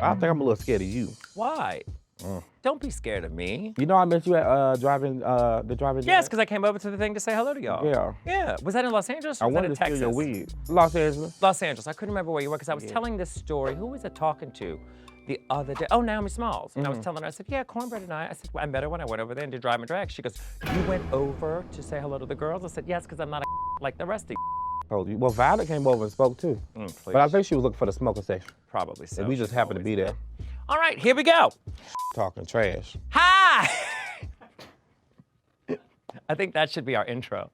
I think I'm a little scared of you. Why? Don't be scared of me. You know I met you at the driving Yes, because I came over to the thing to say hello to y'all. Yeah. Yeah. Was that in Los Angeles or I was that wanted in to steal Texas? your weed. Los Angeles. Los Angeles. I couldn't remember where you were because I was telling this story. Who was I talking to the other day? Oh, Naomi Smalls. And I was telling her, I said, yeah, Kornbread and I said, well, I met her when I went over there and did Drive and Drag. She goes, you went over to say hello to the girls? I said, yes, because I'm not a like the rest of you. Told you. Well, Violet came over and spoke too. But I think she was looking for the smoker section. Probably so. And we just happened to be there. All right, here we go. Talking trash. Hi! I think that should be our intro.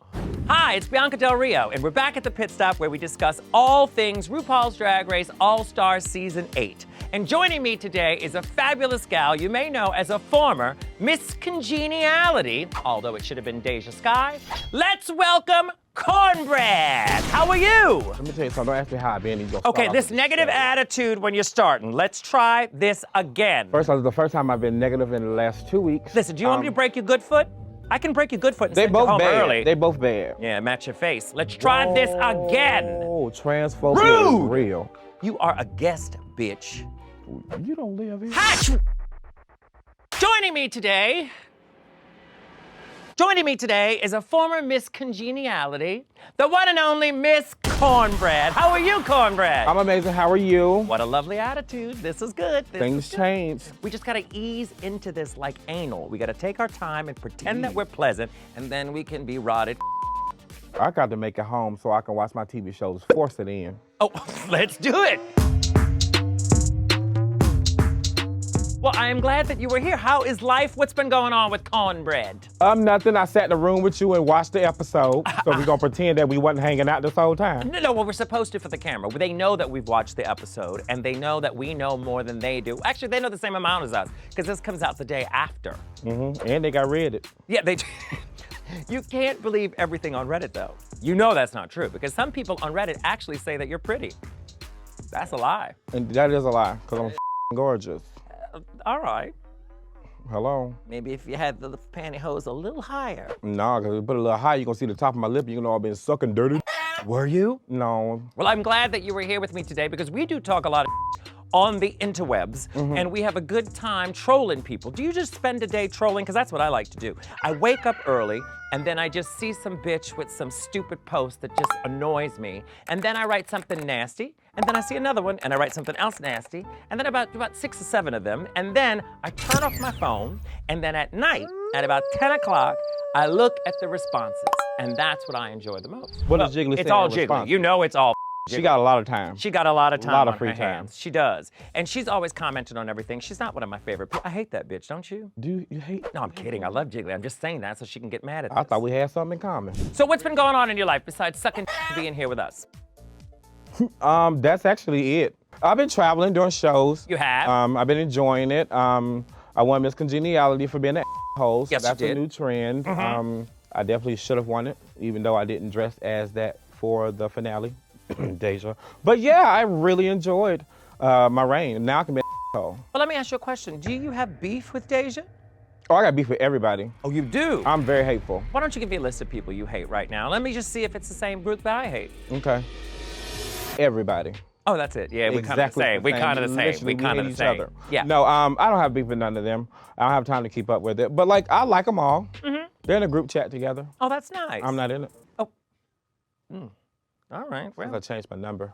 Hi, it's Bianca Del Rio, and we're back at the pit stop where we discuss all things RuPaul's Drag Race All-Stars Season 8. And joining me today is a fabulous gal you may know as a former Miss Congeniality, although it should have been Deja Skye. Let's welcome Kornbread. How are you? Let me tell you something. Don't ask me how I've been. Okay, this negative attitude when you're starting. Let's try this again. First, this is the first time I've been negative in the last 2 weeks. Listen, do you want me to break your good foot? I can break your good foot and They send you both home bad. early. They both bad. Yeah, match your face. Let's try this again. Oh, transphobia Rude! is real. You are a guest, bitch. You don't live here. Hatch! Joining me today is a former Miss Congeniality, the one and only Miss Kornbread. How are you, Kornbread? I'm amazing. How are you? What a lovely attitude. This is good. Things change. We just gotta ease into this like anal. We gotta take our time and pretend that we're pleasant, and then we can be rotted. I got to make it home so I can watch my TV shows. Force it in. Oh, let's do it. Well, I am glad that you were here. How is life? What's been going on with Kornbread? Nothing. I sat in the room with you and watched the episode. So we're gonna pretend that we wasn't hanging out this whole time. No, well, we're supposed to for the camera. They know that we've watched the episode, and they know that we know more than they do. Actually, they know the same amount as us, because this comes out the day after. And they got Reddit. Yeah, they. You can't believe everything on Reddit, though. You know that's not true, because some people on Reddit actually say that you're pretty. That's a lie. And that is a lie, because I'm gorgeous. All right. Hello? Maybe if you had the pantyhose a little higher. No, because if you put it a little high, you're gonna see the top of my lip. You're gonna know I've been sucking dirty. Were you? No. Well, I'm glad that you were here with me today because we do talk a lot of on the interwebs, and we have a good time trolling people. Do you just spend a day trolling? Because that's what I like to do. I wake up early, and then I just see some bitch with some stupid post that just annoys me, and then I write something nasty, and then I see another one, and I write something else nasty, and then about 6 or 7 of them, and then I turn off my phone, and then at night, at about 10 o'clock, I look at the responses, and that's what I enjoy the most. What is Jiggly saying? It's all in response? Jiggly. You know it's all She got a lot of time. She got a lot of time. A lot of on free her time. hands. She does. And she's always commenting on everything. She's not one of my favorite people. I hate that bitch, don't you? Do you hate? No, I'm kidding. I love Jiggly. I'm just saying that so she can get mad at I us. thought we had something in common. So what's been going on in your life besides sucking being here with us? That's actually it. I've been traveling, doing shows. You have? I've been enjoying it. I won Miss Congeniality for being an host. Yes, so that's you a did. new trend. I definitely should have won it, even though I didn't dress as that for the finale, Deja. But yeah, I really enjoyed my reign. Now I can be a hole. Well, let me ask you a question. Do you have beef with Deja? Oh, I got beef with everybody. Oh, you do? I'm very hateful. Why don't you give me a list of people you hate right now? Let me just see if it's the same group that I hate. Okay. Everybody. Oh, that's it. Yeah, we're kind of the Exactly same. We're kind of the same. Literally, We're kind of hate the each same. other. Yeah. No, I don't have beef with none of them. I don't have time to keep up with it. But like, I like them all. They're in a group chat together. Oh, that's nice. I'm not in it. All right. Well. I changed my number.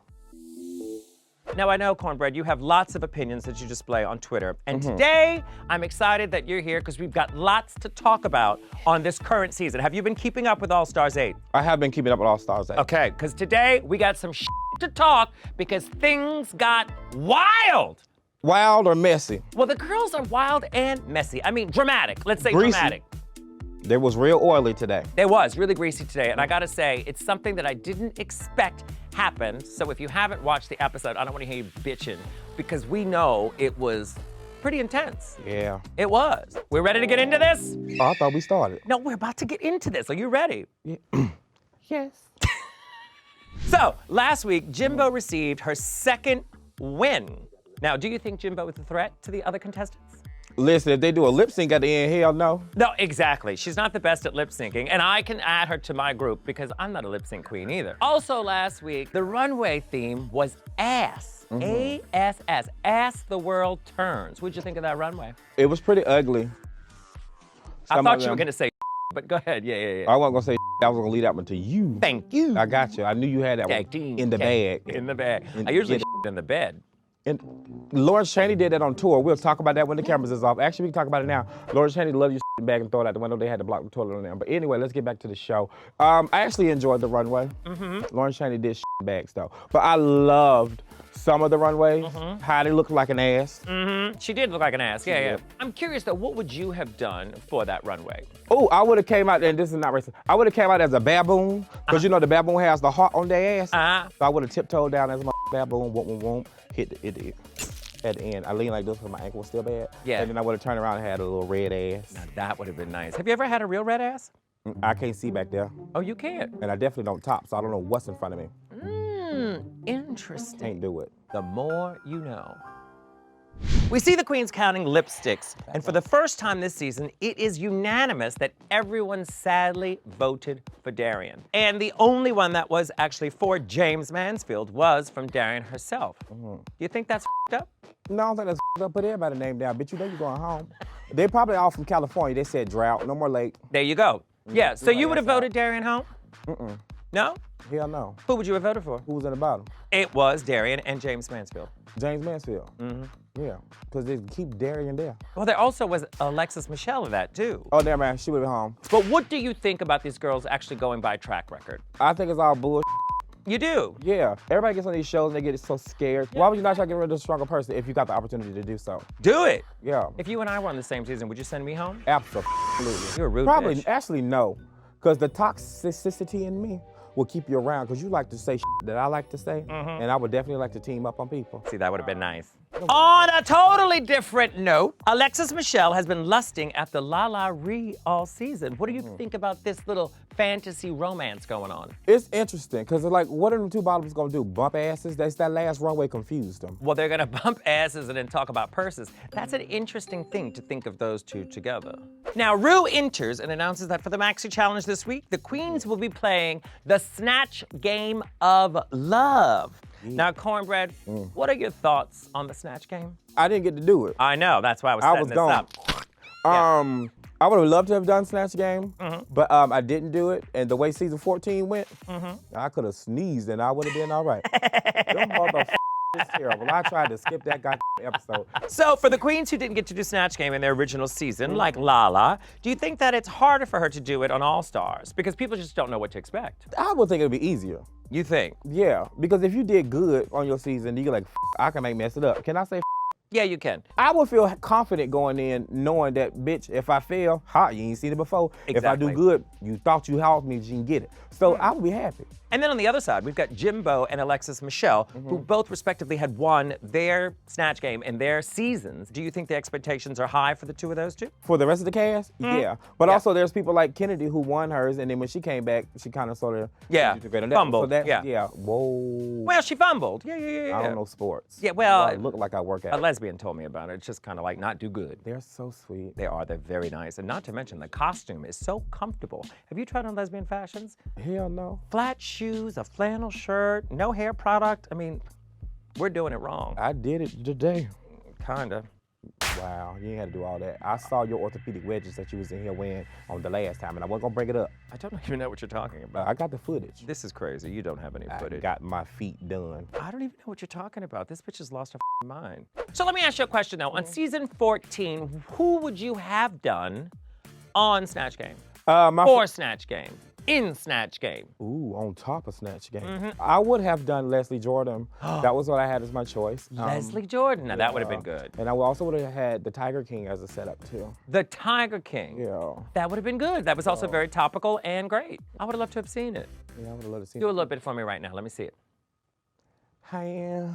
Now, I know, Kornbread, you have lots of opinions that you display on Twitter. And today, I'm excited that you're here because we've got lots to talk about on this current season. Have you been keeping up with All-Stars 8? I have been keeping up with All Stars 8. Okay, because today, we got some to talk because things got wild. Wild or messy? Well, the girls are wild and messy. I mean, dramatic. Let's say Greasy. dramatic. There was real oily today. It was really greasy today, and I gotta say, it's something that I didn't expect happened. So if you haven't watched the episode, I don't wanna hear you bitching, because we know it was pretty intense. Yeah. It was. We're ready to get into this? Oh, I thought we started. No, we're about to get into this. Are you ready? Yeah. Yes. So, last week, Jimbo received her second win. Now, do you think Jimbo is a threat to the other contestants? Listen, if they do a lip sync at the end, hell no. No, exactly. She's not the best at lip syncing, and I can add her to my group because I'm not a lip sync queen either. Also last week, the runway theme was ass. A-S-S. Ass the world turns. What'd you think of that runway? It was pretty ugly. I thought you were gonna say but go ahead, yeah. I wasn't gonna say I was gonna leave that one to you. Thank you. I got you. I knew you had that one in the bag. In the bag. I usually in the bed. And Lawrence Chaney did that on tour. We'll talk about that when the cameras is off. Actually, we can talk about it now. Lawrence Chaney loved your bag and throw it out the window. They had to block the toilet on them. But anyway, let's get back to the show. I actually enjoyed the runway. Lawrence Chaney did bags though. But I loved some of the runways, how they looked like an ass. She did look like an ass, yeah. I'm curious though, what would you have done for that runway? Oh, I would have came out, and this is not racist, I would have came out as a baboon, because you know the baboon has the heart on their ass. So I would have tiptoed down as a baboon, whoop, hit it. At the end, I leaned like this because my ankle was still bad. Yeah. And then I would have turned around and had a little red ass. Now that would have been nice. Have you ever had a real red ass? I can't see back there. Oh, you can't? And I definitely don't top, so I don't know what's in front of me. Interesting. Can't do it. The more you know. We see the queens counting lipsticks, and for the first time this season, it is unanimous that everyone sadly voted for Darian. And the only one that was actually for James Mansfield was from Darian herself. Do you think that's f***ed up? No, I don't think that's f***ed up. Put everybody's name down, bitch. You know you're going home. They probably all from California. They said drought, no more lake. There you go. Yeah, so you would have voted Darian home? No? Hell no. Who would you have voted for? Who was in the bottom? It was Darian and James Mansfield. James Mansfield. Yeah, because they keep Darian there. Well, there also was Alexis Michelle in that too. Oh, damn man, she would be home. But what do you think about these girls actually going by track record? I think it's all bullshit. You do? Yeah, everybody gets on these shows and they get so scared. Why would you not try to get rid of a stronger person if you got the opportunity to do so? Do it. Yeah. If you and I were on the same season, would you send me home? Absolutely. You're a rude Probably, bitch. actually no, because the toxicity in me will keep you around, because you like to say that I like to say, and I would definitely like to team up on people. See, that would have been nice. On a totally different note, Alexis Michelle has been lusting at the Lala Ree all season. What do you think about this little fantasy romance going on? It's interesting, because like, what are the two bottoms gonna do? Bump asses? That's that last runway confused them. Well, they're gonna bump asses and then talk about purses. That's an interesting thing to think of those two together. Now, Rue enters and announces that for the Maxi Challenge this week, the queens will be playing the Snatch Game of Love. Now, Kornbread, what are your thoughts on the Snatch Game? I didn't get to do it. I know, that's why I was setting this gone. up. I would have loved to have done Snatch Game, but I didn't do it. And the way season 14 went, I could have sneezed and I would have been all right. Them motherfuckers is terrible. I tried to skip that goddamn episode. So for the queens who didn't get to do Snatch Game in their original season, like Lala, do you think that it's harder for her to do it on All Stars? Because people just don't know what to expect. I would think it would be easier. You think? Yeah, because if you did good on your season, you're like, I can mess it up. Can I say Yeah, you can. I would feel confident going in knowing that, bitch, if I fail, you ain't seen it before. Exactly. If I do good, you thought you helped me, you can get it. So I would be happy. And then on the other side, we've got Jimbo and Alexis Michelle, who both respectively had won their Snatch Game in their seasons. Do you think the expectations are high for the two of those two? For the rest of the cast, yeah. But also there's people like Kennedy who won hers, and then when she came back, she kind of sort of fumbled. So that, yeah. Whoa. Well, she fumbled. Yeah. I don't know sports. Yeah, well, I look like I work out. A lesbian told me about it. It's just kind of like not do good. They're so sweet. They are. They're very nice. And not to mention, the costume is so comfortable. Have you tried on lesbian fashions? Hell no. Flat shoes, a flannel shirt, no hair product. I mean, we're doing it wrong. I did it today. Kinda. Wow, you ain't had to do all that. I saw your orthopedic wedges that you was in here wearing on the last time, and I wasn't gonna bring it up. I don't even know what you're talking about. I got the footage. This is crazy. You don't have any footage. I got my feet done. I don't even know what you're talking about. This bitch has lost her mind. So let me ask you a question though. On season 14, who would you have done on Snatch Game? Or Snatch Game? In Snatch Game? Ooh, on top of Snatch Game. I would have done Leslie Jordan. That was what I had as my choice. Leslie Jordan. Now that would have been good. And I also would have had the Tiger King as a setup too. The Tiger King? Yeah. That would have been good. That was also very topical and great. I would have loved to have seen it. Yeah, I would have loved to see it. Do a little bit for me right now. Let me see it. Hi.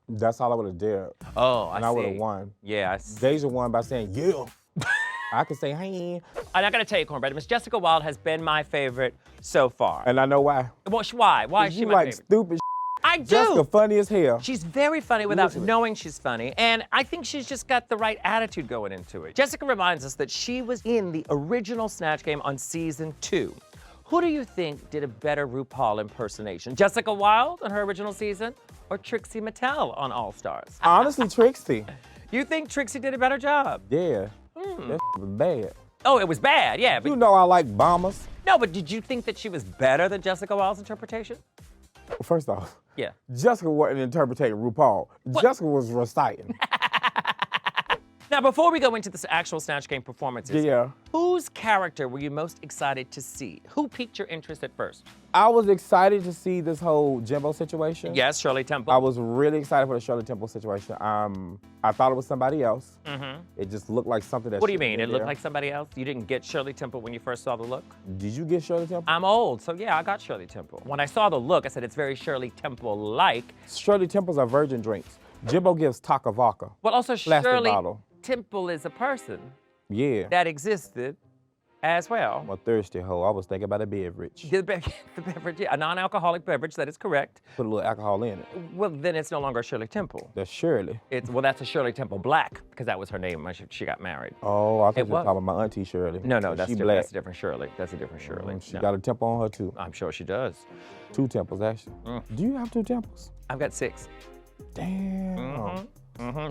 That's all I would have did. Oh, I see. And I would have won. Yeah, I see. Deja won by saying, yeah. I could say, hey. I'm not gonna tell you, Kornbread. Miss Jessica Wilde has been my favorite so far. And I know why. Well, why? Why is she you my like favorite? stupid I I do. Jessica funny as hell. She's very funny without Literally. knowing she's funny, and I think she's just got the right attitude going into it. Jessica reminds us that she was in the original Snatch Game on season 2. Who do you think did a better RuPaul impersonation? Jessica Wilde on her original season, or Trixie Mattel on All Stars? Honestly, Trixie. You think Trixie did a better job? Yeah. That was bad. Oh, it was bad, yeah. But You know I like bombers. no, but did you think that she was better than Jessica Wilde's interpretation? First off, Yeah. Jessica wasn't interpreting RuPaul. Jessica was reciting. Now, before we go into the actual Snatch Game performances, Yeah. whose character were you most excited to see? Who piqued your interest at first? I was excited to see this whole Jimbo situation. Yes, Shirley Temple. I was really excited for the Shirley Temple situation. I thought it was somebody else. It just looked like something that. What do you shouldn't mean? be It looked there. like somebody else? You didn't get Shirley Temple when you first saw the look? Did you get Shirley Temple? I'm old, so yeah, I got Shirley Temple. When I saw the look, I said it's very Shirley Temple-like. Shirley Temples are virgin drinks. Jimbo gives Taka Vodka. Well, also Plastic Shirley bottle. Temple is a person Yeah. that existed as well. I'm a thirsty hoe. I was thinking about a beverage. The beverage, yeah, a non-alcoholic beverage, that is correct. Put a little alcohol in it. Well, then it's no longer Shirley Temple. That's Shirley. Well, that's a Shirley Temple Black, because that was her name when she got married. Oh, I thought you were was. talking about my auntie Shirley. No, But that's she different. black. That's a different Shirley. That's a different Shirley. She No. got a temple on her too. I'm sure she does. 2 temples actually. Do you have 2 temples? I've got 6. Damn.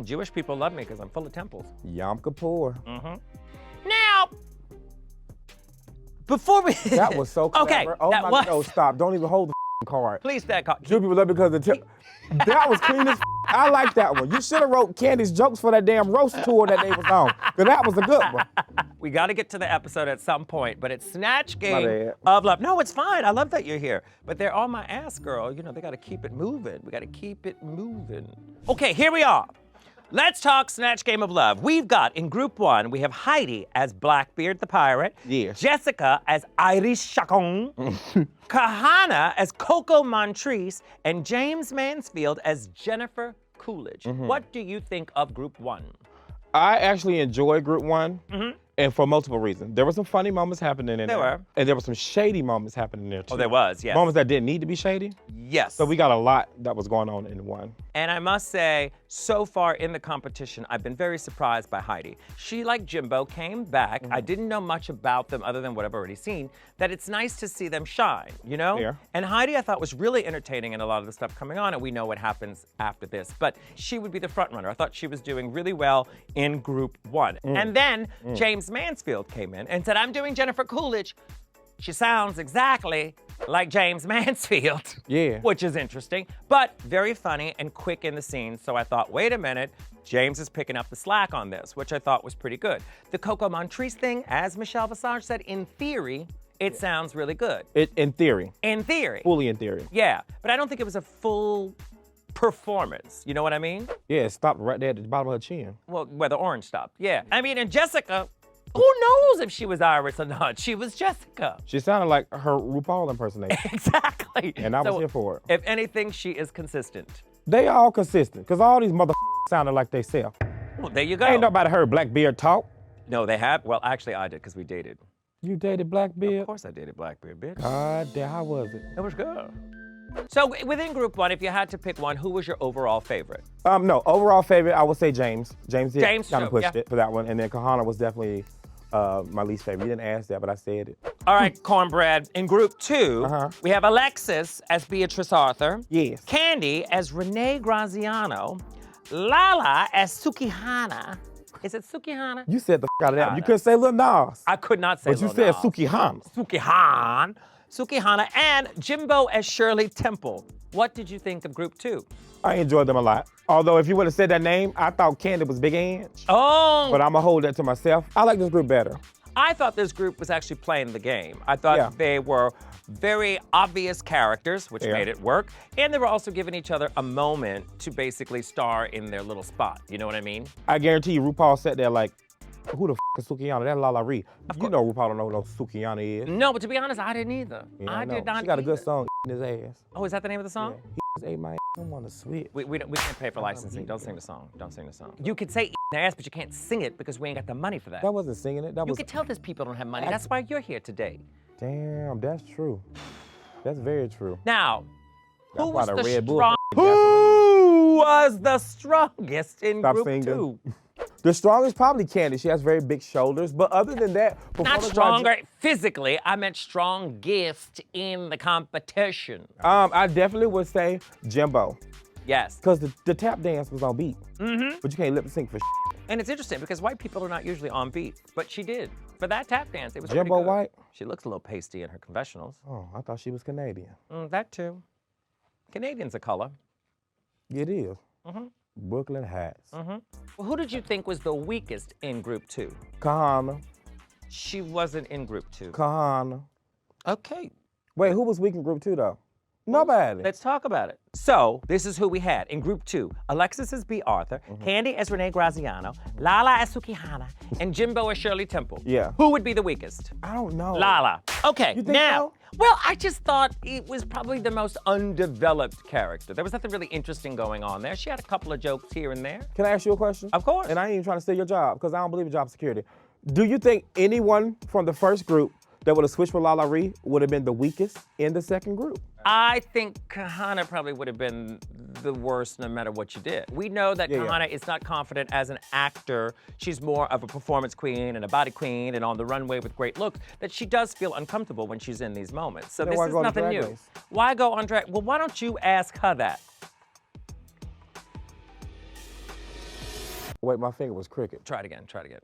Jewish people love me because I'm full of temples. Yom Kippur. Now, before we... That was so clever. Okay, Oh that my was... God, no, stop. Don't even hold the card. Please, that card. Jew people love because of the tip. That was clean as I like that one. You should have wrote Candy's jokes for that damn roast tour that they was on. Because that was a good one. We got to get to the episode at some point, but it's Snatch Game bad. of Love. No, it's fine. I love that you're here. But they're on my ass, girl. You know, they got to keep it moving. We got to keep it moving. Okay, here we are. Let's talk Snatch Game of Love. We've got, in Group 1, we have Heidi as Blackbeard the Pirate. Yes. Jessica as Iris Chacon. Kahana as Coco Montrese. And James Mansfield as Jennifer Coolidge. What do you think of Group 1? I actually enjoyed Group 1. And for multiple reasons. There were some funny moments happening in there. There were. And there were some shady moments happening there too. Oh, there was, yes. Moments that didn't need to be shady. Yes. So we got a lot that was going on in 1. And I must say, so far in the competition, I've been very surprised by Heidi. She, like Jimbo, came back. I didn't know much about them other than what I've already seen, that it's nice to see them shine, you know? Yeah. And Heidi, I thought, was really entertaining in a lot of the stuff coming on, and we know what happens after this. But she would be the front runner. I thought she was doing really well in Group 1. And then James Mansfield came in and said, I'm doing Jennifer Coolidge. She sounds exactly like James Mansfield. Yeah. Which is interesting, but very funny and quick in the scene. So I thought, wait a minute, James is picking up the slack on this, which I thought was pretty good. The Coco Montrese thing, as Michelle Visage said, in theory, it sounds really good. In theory. In theory. Fully in theory. Yeah, but I don't think it was a full performance. You know what I mean? Yeah, it stopped right there at the bottom of her chin. Well, where the orange stopped. Yeah. I mean, and Jessica, who knows if she was Iris or not? She was Jessica. She sounded like her RuPaul impersonation. Exactly. And I was here for it. If anything, she is consistent. They all consistent, because all these sounded like they self. Well, there you go. Ain't nobody heard Blackbeard talk. No, they have. Well, actually, I did because we dated. You dated Blackbeard? Of course I dated Blackbeard, bitch. God damn, how was it? It was good. So within Group 1, if you had to pick one, who was your overall favorite? No, overall favorite, I would say James. James James, kind of too, pushed yeah. it for that one. And then Kahana was definitely my least favorite. You didn't ask that, but I said it. All right, Kornbread. In Group 2, we have Alexis as Beatrice Arthur. Yes. Candy as Renee Graziano. Lala as Sukihana. Is it Sukihana? You said the out of that one. You couldn't say Lil Nas. I could not say But you Lil said Nas. Sukihana. Sukihana, and Jimbo as Shirley Temple. What did you think of Group 2? I enjoyed them a lot. Although if you would have said that name, I thought Candy was Big Ange. Oh! But I'm going to hold that to myself. I like this group better. I thought this group was actually playing the game. I thought they were very obvious characters, which made it work. And they were also giving each other a moment to basically star in their little spot. You know what I mean? I guarantee you, RuPaul sat there like, who the is Sukihana? That's Lala Ree. You know RuPaul don't know who no Sukihana is. No, but to be honest, I didn't either. Yeah, I know. did not She got a good either. song, in his ass. Oh, is that the name of the song? Yeah. He just ate my ass. I want to switch. We can't pay for licensing. Don't sing the song. Don't sing the song. You could say their ass, but you can't sing it because we ain't got the money for that. That wasn't singing it. That You was. could tell these people don't have money. That's why you're here today. Damn, that's true. That's very true. Now, That's who why was the the Red Bull strong? Who was the strongest in Stop group singing. 2? The strongest probably Candy. She has very big shoulders. But other than that, Not performance-wise, stronger physically, I meant strongest in the competition. I definitely would say Jimbo. Yes. Because the tap dance was on beat. But you can't lip sync for And it's interesting because white people are not usually on beat, but she did. For that tap dance, it was Jimbo pretty good. White? She looks a little pasty in her confessionals. Oh, I thought she was Canadian. That too. Canadian's a color. It is. Brooklyn hats. Well, who did you think was the weakest in group 2? Kahana. She wasn't in group 2. Kahana. Okay. Wait, who was weak in group 2 though? Nobody. Let's talk about it. So, this is who we had in group 2. Alexis as B. Arthur, Candy as Renee Graziano, Lala as Sukihana, and Jimbo as Shirley Temple. Yeah. Who would be the weakest? I don't know. Lala. Okay, You think now. so? Well, I just thought it was probably the most undeveloped character. There was nothing really interesting going on there. She had a couple of jokes here and there. Can I ask you a question? Of course. And I ain't even trying to steal your job because I don't believe in job security. Do you think anyone from the first group that would have switched for Lala Ree would have been the weakest in the second group? I think Kahana probably would have been the worst no matter what you did. We know that Kahana is not confident as an actor. She's more of a performance queen and a body queen and on the runway with great looks, that she does feel uncomfortable when she's in these moments. So Then this why is go on nothing Drag new. Race? Why go on drag? Well, why don't you ask her that? Wait, my finger was crooked. Try it again, try it again.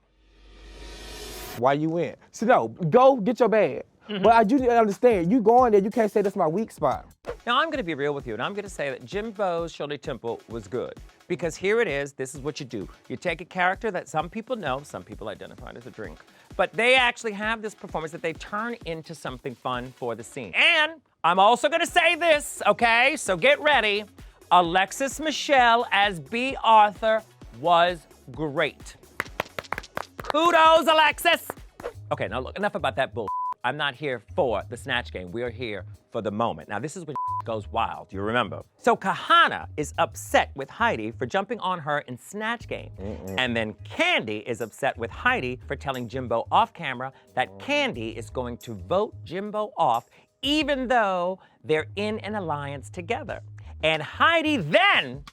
Why you win? So no, go get your bag. But I do understand, you go in there, you can't say that's my weak spot. Now, I'm gonna be real with you, and I'm gonna say that Jimbo's Shirley Temple was good. Because here it is, this is what you do. You take a character that some people know, some people identify as a drink, but they actually have this performance that they turn into something fun for the scene. And I'm also gonna say this, okay? So get ready. Alexis Michelle as B. Arthur was great. Kudos, Alexis! Okay, now look, enough about that bull. I'm not here for the Snatch Game. We are here for the moment. Now, this is when goes wild, you remember. So Kahana is upset with Heidi for jumping on her in Snatch Game. And then Candy is upset with Heidi for telling Jimbo off camera that Candy is going to vote Jimbo off even though they're in an alliance together. And Heidi then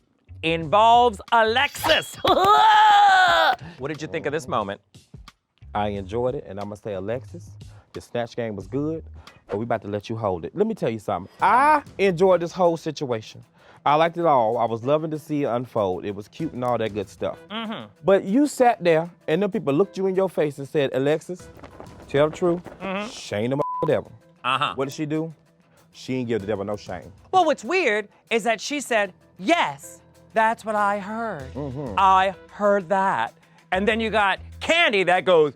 involves Alexis. What did you think of this moment? I enjoyed it, and I'm gonna say, Alexis, the Snatch Game was good, but we about to let you hold it. Let me tell you something. I enjoyed this whole situation. I liked it all. I was loving to see it unfold. It was cute and all that good stuff. But you sat there, and them people looked you in your face and said, Alexis, tell the truth, shame the devil. What did she do? She didn't give the devil no shame. Well, what's weird is that she said, yes, that's what I heard. I heard that. And then you got Candy that goes,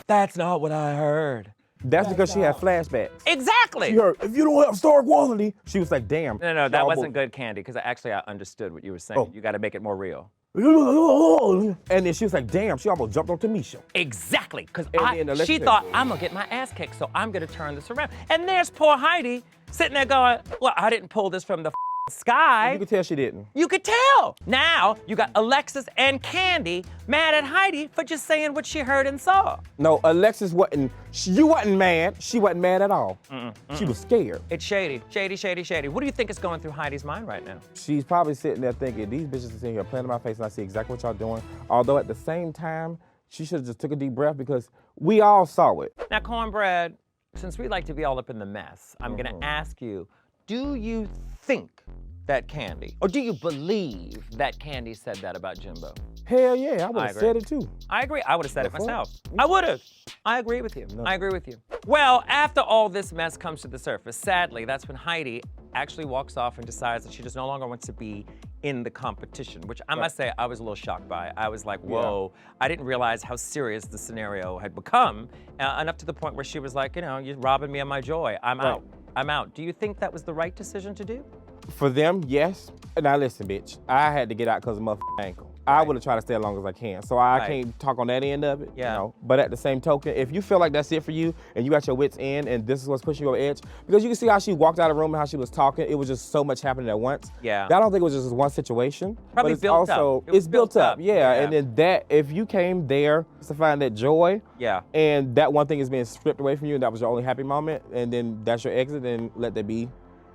that's not what I heard. That's because she had flashbacks. Exactly. She heard, if you don't have star quality, she was like, damn. No, that wasn't good, Candy, because actually I understood what you were saying. You got to make it more real. And then she was like, damn, she almost jumped on Tamisha. Exactly, because then she Alexis thought, said, I'm gonna get my ass kicked, so I'm gonna turn this around. And there's poor Heidi sitting there going, well, I didn't pull this from the sky. You could tell she didn't. You could tell. Now, you got Alexis and Candy mad at Heidi for just saying what she heard and saw. No, Alexis wasn't, you wasn't mad. She wasn't mad at all. She was scared. It's shady, shady, shady, shady. What do you think is going through Heidi's mind right now? She's probably sitting there thinking, these bitches are sitting here playing in my face and I see exactly what y'all doing. Although at the same time, she should have just took a deep breath because we all saw it. Now, Kornbread, since we like to be all up in the mess, I'm gonna ask you, do you think that Candy, or do you believe that Candy said that about Jimbo? Hell yeah, I would I have agree. said it too. I agree. I would have said it fuck? myself. I would have. I agree with you. I agree with you. Well, after all this mess comes to the surface, sadly, that's when Heidi actually walks off and decides that she just no longer wants to be in the competition, which I must say I was a little shocked by. I was like, whoa, I didn't realize how serious the scenario had become, enough to the point where she was like, you know, you're robbing me of my joy. I'm out. I'm out. Do you think that was the right decision to do? For them, yes. Now listen, bitch, I had to get out because of my ankle. I would have tried to stay as long as I can. So I Right. can't talk on that end of it. Yeah. You know? But at the same token, if you feel like that's it for you and you at your wits end and this is what's pushing you over the edge, because you can see how she walked out of the room and how she was talking, it was just so much happening at once. Yeah. I don't think it was just one situation. Probably but it's built up. also, It was it's built up. Yeah. Yeah. And then that, if you came there to find that joy, Yeah. and that one thing is being stripped away from you and that was your only happy moment, and then that's your exit, then let that be.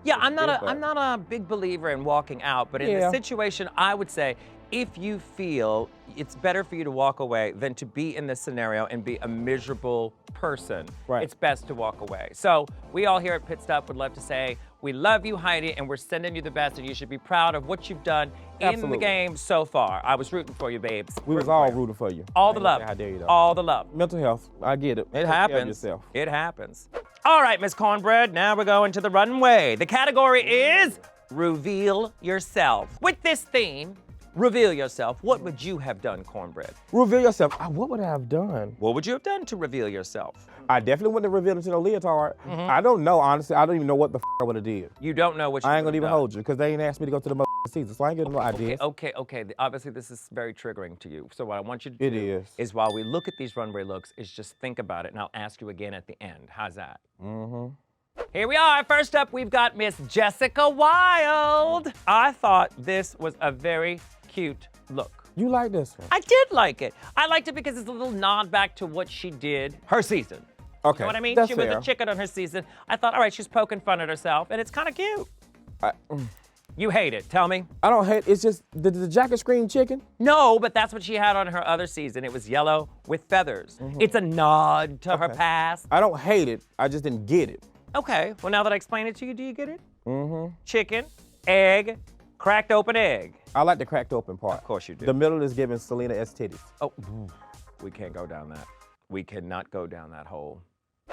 Yeah, I'm not but- a big believer in walking out, but in Yeah. the situation, I would say if you feel it's better for you to walk away than to be in this scenario and be a miserable person, Right. it's best to walk away. So we all here at Pit Stop would love to say, we love you, Heidi, and we're sending you the best, and you should be proud of what you've done in the Absolutely. game so far. I was rooting for you, babes. We was Rooting all for you. rooting for you. All I the ain't gonna love. say how dare you though. All the love. Mental health, I get it. It Take care of happens. yourself. It happens. All right, Miss Kornbread, now we're going to the runway. The category is Reveal Yourself. With this theme, Reveal Yourself, what would you have done, Kornbread? Reveal yourself. What would I have done? What would you have done to reveal yourself? I definitely wouldn't have revealed it to the leotard. Mm-hmm. I don't know, honestly. I don't even know what the I would have did. You don't know what you I ain't gonna would've even done. hold you, because they ain't asked me to go to the season, so I ain't getting no ideas. Okay. Obviously, this is very triggering to you. So what I want you to It do is. while we look at these runway looks, is just think about it, and I'll ask you again at the end. How's that? Mm-hmm. Here we are. First up, we've got Miss Jessica Wilde. I thought this was a very cute look. You like this one? I did like it. I liked it because it's a little nod back to what she did her season. Okay. You know what I mean? That's She was fair. a chicken on her season. I thought, all right, she's poking fun at herself, and it's kind of cute. You hate it. Tell me. I don't hate. It's just the jacket scream chicken. No, but that's what she had on her other season. It was yellow with feathers. It's a nod to her past. I don't hate it. I just didn't get it. Okay, well, now that I explained it to you, do you get it? Mm-hmm. Chicken, egg, cracked open egg. I like the cracked open part. Of course you do. The middle is giving Selena S titties. Oh, we can't go down that. We cannot go down that hole.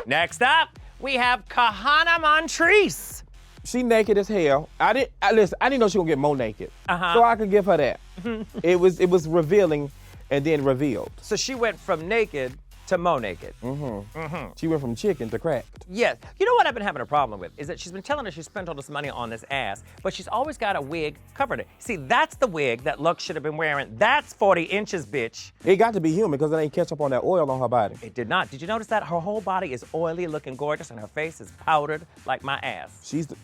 Next up, we have Kahana Montrese. She naked as hell. Listen, I didn't know she was gonna get more naked. Uh-huh. So I could give her that. it was revealing and then revealed. So she went from naked to mo naked. She went from chicken to cracked. Yes. You know what I've been having a problem with is that she's been telling us she spent all this money on this ass, but she's always got a wig covering it. See, that's the wig that Lux should have been wearing. That's 40 inches, bitch. It got to be human because it ain't catch up on that oil on her body. It did not. Did you notice that her whole body is oily, looking gorgeous, and her face is powdered like my ass? She's the,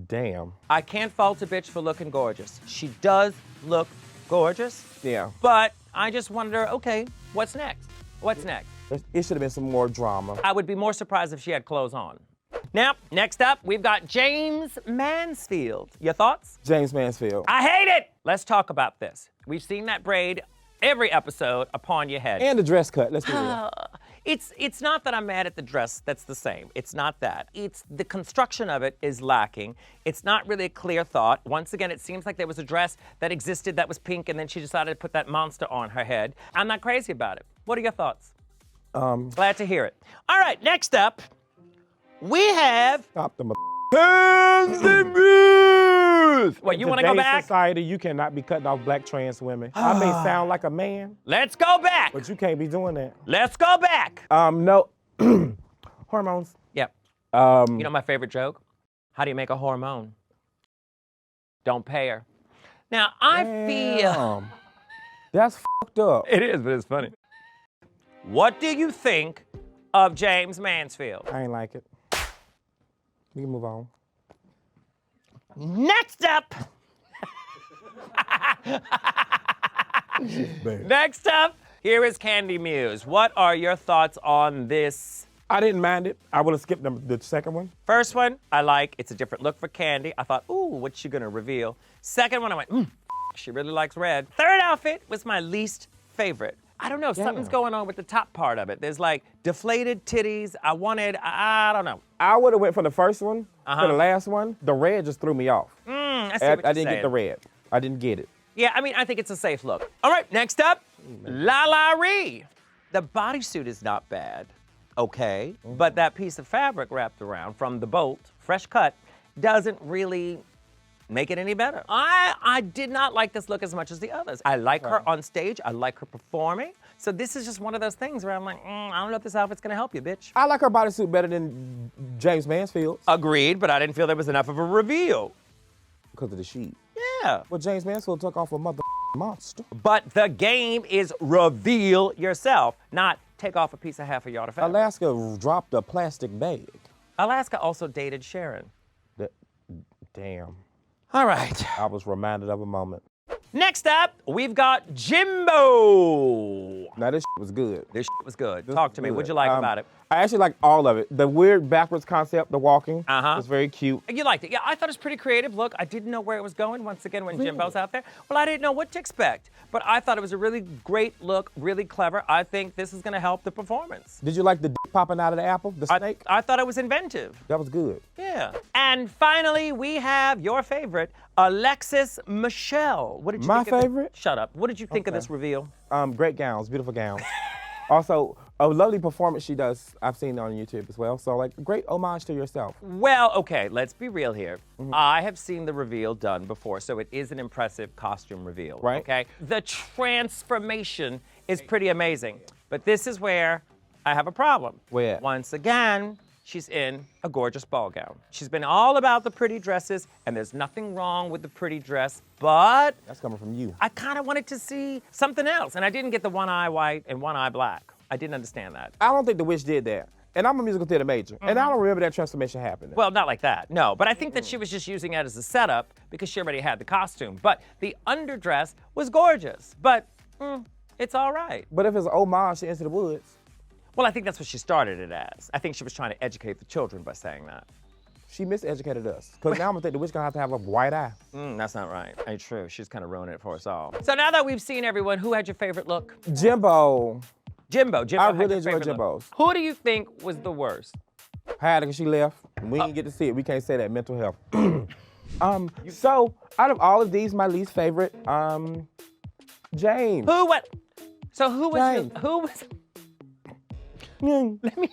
damn. I can't fault a bitch for looking gorgeous. She does look gorgeous. Yeah. But I just wonder, okay, what's next? What's next? It should have been some more drama. I would be more surprised if she had clothes on. Now, next up, we've got James Mansfield. Your thoughts? James Mansfield. I hate it! Let's talk about this. We've seen that braid every episode upon your head. And the dress cut, let's be real. It's not that I'm mad at the dress, that's the same. It's not that. It's the construction of it is lacking. It's not really a clear thought. Once again, it seems like there was a dress that existed that was pink and then she decided to put that monster on her head. I'm not crazy about it. What are your thoughts? Glad to hear it. All right, next up, we have, Stop the hands and move. What, you In wanna go today's back? society, you cannot be cutting off black trans women. I may sound like a man, let's go back. but you can't be doing that. Let's go back. No, hormones. Yep. Um, You know my favorite joke? How do you make a hormone? Don't pay her. Now, I feel... damn. That's fucked up. It is, but it's funny. What do you think of James Mansfield? I ain't like it. We can move on. Next up. Next up, here is Candy Muse. What are your thoughts on this? I didn't mind it. I would have skipped the second one. First one, I like. It's a different look for Candy. I thought, ooh, what's she gonna reveal? Second one, I went, she really likes red. Third outfit was my least favorite. I don't know, something's going on with the top part of it. There's like deflated titties. I don't know. I would have went for the first one. For the last one, the red just threw me off. I see what you're I didn't get saying. the red. I didn't get it. Yeah, I mean, I think it's a safe look. All right, next up, La Ree. The bodysuit is not bad, okay, but that piece of fabric wrapped around from the bolt, fresh cut, doesn't really make it any better. I did not like this look as much as the others. I like her on stage. I like her performing. So this is just one of those things where I'm like, I don't know if this outfit's gonna help you, bitch. I like her bodysuit better than James Mansfield's Agreed, but I didn't feel there was enough of a reveal. because of the sheet. Yeah. Well, James Mansfield took off a mother monster. But the game is reveal yourself, not take off a piece of half a yard of fabric. Alaska dropped a plastic bag. Alaska also dated Sharon. Damn. All right. I was reminded of a moment. Next up, we've got Jimbo. Now this was good. This was good. Talk to me. What'd you like about it? I actually like all of it. The weird backwards concept, the walking, was very cute. You liked it. Yeah, I thought it was pretty creative. Look, I didn't know where it was going once again when Jimbo's out there. Well, I didn't know what to expect. But I thought it was a really great look, really clever. I think this is going to help the performance. Did you like the dick popping out of the apple, the snake? I thought it was inventive. That was good. Yeah. And finally, we have your favorite, Alexis Michelle. What did you think? My favorite? Shut up. What did you think of this reveal? Great gowns, beautiful gowns. Also, a lovely performance she does, I've seen on YouTube as well. So, like, great homage to yourself. Well, okay, let's be real here. I have seen the reveal done before, so it is an impressive costume reveal. Right. Okay? The transformation is pretty amazing. But this is where I have a problem. Where? Once again, she's in a gorgeous ball gown. She's been all about the pretty dresses, and there's nothing wrong with the pretty dress, but That's coming from you. I kind of wanted to see something else, and I didn't get the one eye white and one eye black. I didn't understand that. I don't think the witch did that. And I'm a musical theater major, and I don't remember that transformation happening. Well, not like that, no. But I think that she was just using it as a setup because she already had the costume. But the underdress was gorgeous, but it's all right. But if it's an homage to Into the Woods, Well, I think that's what she started it as. I think she was trying to educate the children by saying that. she miseducated us. Because now I'm gonna think the witch gonna have a white eye. That's not right. Ain't true. She's kind of ruining it for us all. So now that we've seen everyone, who had your favorite look? Jimbo. Jimbo I had really your enjoyed favorite Jimbo's. look. Who do you think was the worst? Hattie, she left. We didn't get to see it. We can't say that. Mental health. So out of all of these, my least favorite, James. Who what? So who was James. who was? Let me.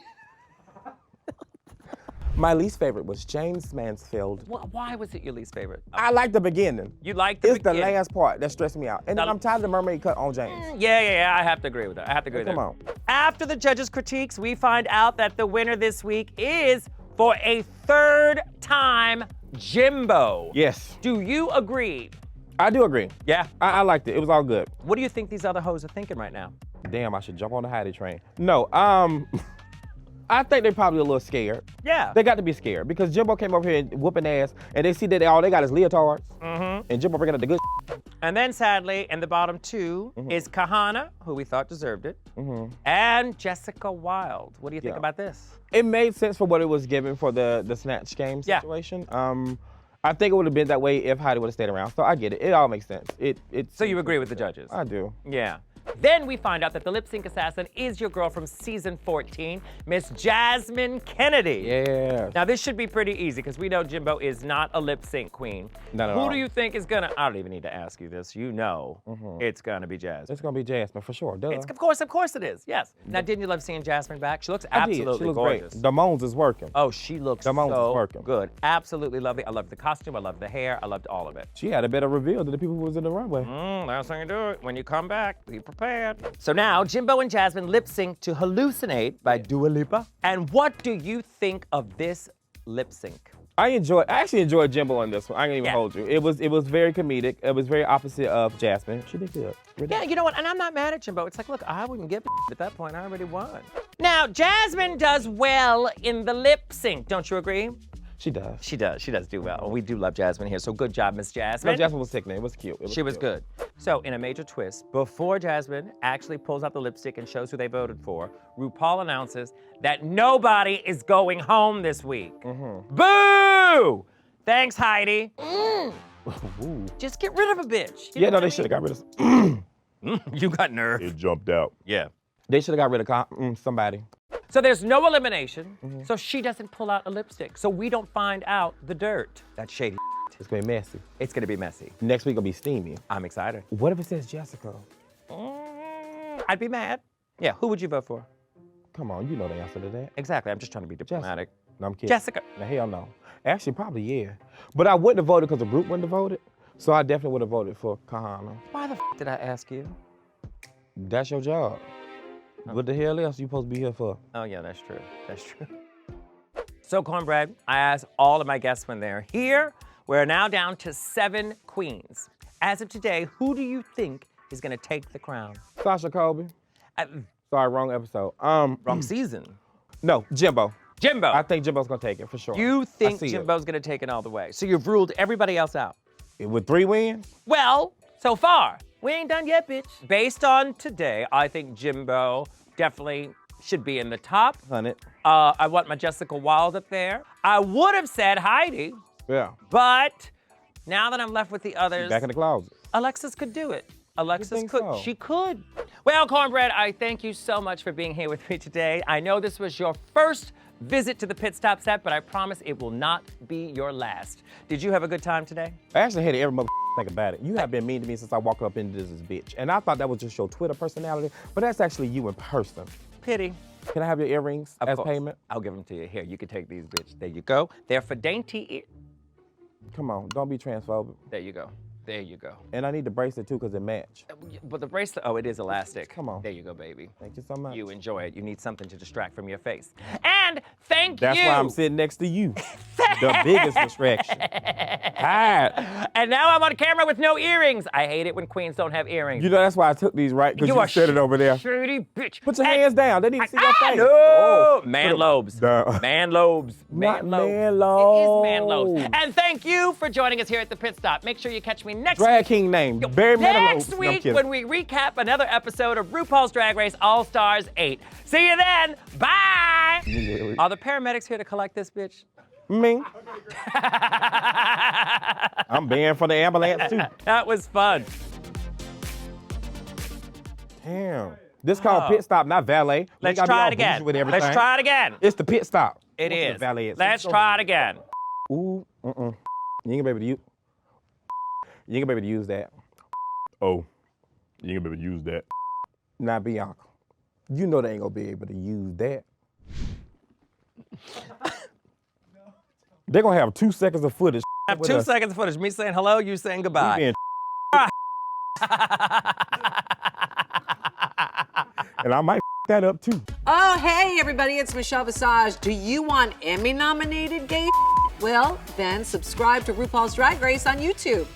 My least favorite was James Mansfield. Why was it your least favorite? I like the beginning. You liked the It's beginning. the last part that stressed me out. And then I'm tired of the mermaid cut on James. Yeah, I have to agree with that. I have to agree with that. Come on. After the judges' critiques, we find out that the winner this week is, for a third time, Jimbo. Yes, Do you agree? I do agree. Yeah. I liked it. It was all good. What do you think these other hoes are thinking right now? Damn, I should jump on the Heidi train. No, I think they're probably a little scared. Yeah. They got to be scared because Jimbo came over here and whooping ass, and they see that all they got is leotards. And Jimbo bringing up the good. And then sadly, in the bottom two is Kahana, who we thought deserved it, and Jessica Wilde. What do you think about this? It made sense for what it was given for the snatch game Yeah. situation. I think it would have been that way if Heidi would have stayed around. So I get it. It all makes sense. So you agree with the judges? I do. Yeah. Then we find out that the lip sync assassin is your girl from season 14, Miss Jasmine Kennedy. Yeah. Now this should be pretty easy because we know Jimbo is not a lip sync queen. Not at Who all. do you think is gonna? I don't even need to ask you this. You know, it's gonna be Jasmine. It's gonna be Jasmine for sure. Duh. Of course it is. Yes. Now didn't you love seeing Jasmine back? She looks I did. absolutely She looks gorgeous. great. The Moans is working. Oh, she looks The Moans is so working. good. Absolutely lovely. I loved the costume. I loved the hair. I loved all of it. She had a better reveal than the people who was in the runway. That's how you do it. When you come back, be prepared. So now, Jimbo and Jasmine lip sync to Hallucinate by Dua Lipa. And what do you think of this lip sync? I actually enjoyed Jimbo on this one. I can't even hold you. It was very comedic. It was very opposite of Jasmine. She did good. Yeah, you know what? And I'm not mad at Jimbo. It's like, look, I wouldn't give a at that point. I already won. Now, Jasmine does well in the lip sync. Don't you agree? She does. She does do well. We do love Jasmine here, so good job, Miss Jasmine. No, Jasmine was sickening. It was cute. She was good. So in a major twist, before Jasmine actually pulls out the lipstick and shows who they voted for, RuPaul announces that nobody is going home this week. Boo! Thanks, Heidi. Just get rid of a bitch. Yeah, no, they should have got rid of. You got nerve. It jumped out. Yeah. They should have got rid of somebody. So there's no elimination, so she doesn't pull out a lipstick. So we don't find out the dirt. That's shady. It's gonna be messy. It's gonna be messy. Next week gonna be steamy. I'm excited. What if it says Jessica? I'd be mad. Yeah, who would you vote for? Come on, you know the answer to that. Exactly, I'm just trying to be diplomatic. No, I'm kidding. Jessica. No, hell no. Actually, probably yeah. But I wouldn't have voted because the group wouldn't have voted. So I definitely would have voted for Kahana. Why the did I ask you? That's your job. What the hell else you supposed to be here for? Oh yeah, that's true. That's true. So Kornbread, I asked all of my guests when they're here. We're now down to 7 queens. As of today, who do you think is gonna take the crown? Sasha Colby. Sorry, wrong episode. Wrong season. No, Jimbo. Jimbo. I think Jimbo's gonna take it for sure. You think I see Jimbo's gonna take it all the way. So you've ruled everybody else out. it. With 3 wins? Well, so far, we ain't done yet, bitch. Based on today, I think Jimbo definitely should be in the top. 100. I want my Jessica Wilde up there. I would have said Heidi, Yeah. but now that I'm left with the others, Back in the closet. Alexis could do it. Alexis think could. so? She could. Well, Kornbread, I thank you so much for being here with me today. I know this was your first visit to the Pit Stop set, but I promise it will not be your last. Did you have a good time today? I actually hated every mother think about it. You have been mean to me since I walked up into this bitch. And I thought that was just your Twitter personality, but that's actually you in person. Pity. Can I have your earrings Of as course. payment? I'll give them to you. Here, you can take these, bitch. There you go. They're for dainty ear. Come on, don't be transphobic. There you go. There you go. And I need the bracelet too, because it match. But the bracelet, oh, it is elastic. Come on. There you go, baby. Thank you so much. You enjoy it. You need something to distract from your face. And thank That's you. why I'm sitting next to you. The biggest distraction. Hi. And now I'm on camera with no earrings. I hate it when queens don't have earrings. You know that's why I took these, right? Because you set it over there. Shitty bitch. Put your hands down. They need to see your face. No. Oh. Man lobes. Duh. Man lobes. Not Man lobes. man It lobes. is man lobes. And thank you for joining us here at the Pit Stop. Make sure you catch me next Drag king name. Barry Manilow. Next No, I'm week kidding. when we recap another episode of RuPaul's Drag Race All Stars 8. See you then. Bye. Yeah. Are the paramedics here to collect this bitch? Me. I'm banned from the ambulance too. That was fun. Damn. This called pit stop, not valet. We Let's gotta be try all it again. bougie with everything. Let's try it again. It's the pit stop. It What's is. The valet is. Let's try it again. Ooh, You ain't gonna be able to use. You ain't gonna be able to use that. Oh, you ain't gonna be able to use that. Nah, Bianca. You know they ain't gonna be able to use that. They're gonna have 2 seconds of footage. I have with 2 us. seconds of footage. Me saying hello, you saying We goodbye. being and I might that up too. Oh, hey, everybody, it's Michelle Visage. Do you want Emmy-nominated gay? Well, then subscribe to RuPaul's Drag Race on YouTube.